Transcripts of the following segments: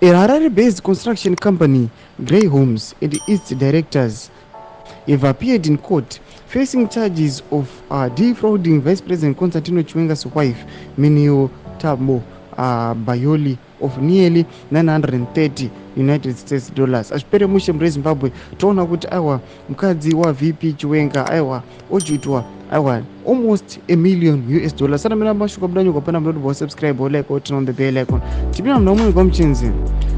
A Harare-based construction company, Grey Homes, and its directors have appeared in court facing charges of defrauding Vice President Constantino Chiwenga's wife, Minio Tabo Bayoli, of nearly 930 United States dollars. Azvipere mushe murezimbabwe toona kuti aiwa mukadzi waVP Chiwenga aiwa ochiitwa aiwa almost a million US dollars. Sana mina mashuka budanyu kwa pana mdodo bo subscribe or like or turn on the bell icon. Tibina mnaumuni kwa mchenzi.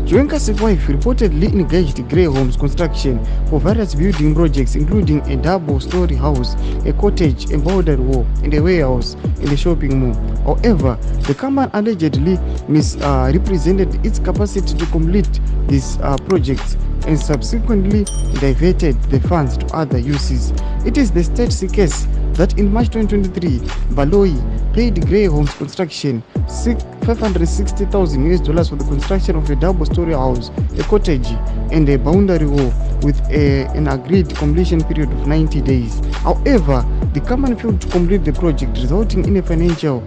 Chiwenga's wife reportedly engaged Grey Homes Construction for various building projects, including a double-story house, a cottage, a boundary wall, and a warehouse in the shopping mall. However, the company allegedly misrepresented its capacity to complete these projects and subsequently diverted the funds to other uses. It is the state's case that in March 2023, Baloi paid Grey Homes Construction $560,000 US dollars for the construction of a double-story house, a cottage, and a boundary wall with an agreed completion period of 90 days. However, the company failed to complete the project, resulting in a financial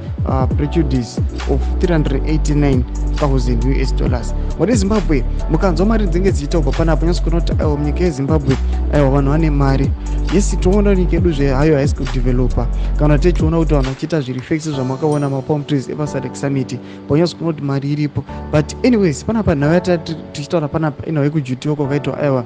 prejudice of $389,000 US dollars. Muri Zimbabwe mukanzwa mari dzinenge dzichitaurwa panapa nyasi kuona kuti aiwa munyika yeZimbabwe aiwa vanhu vane mari. Yesi toona nyika yedu zvehayo haisi kudevelopa kana tichiona kuti vanhu vachiita zvirefects zvamakaona mapalm trees epasadek summit panyasi kuona kuti mari iripo. But anyways panapa nhau yatati tichitaura panapa inhau yekujutiwa kwakaitwa aiwa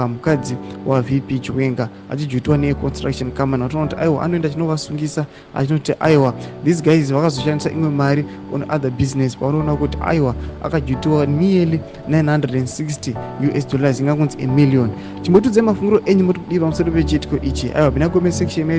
mukadzi waVP Chiwenga achijutiwa neconstruction company. Watoona kuti aiwa anoenda chinovasungisa achinoti aiwa these guys vakazoshandisa imwe mari on other business paunoona kuti aiwa akajutiwa nearly 960 US dollars ingakunzi a million. Chimbotudze mafunguro enyu muri kudii pamusoro pechitiko ichi. Aiwa bina comment section medu.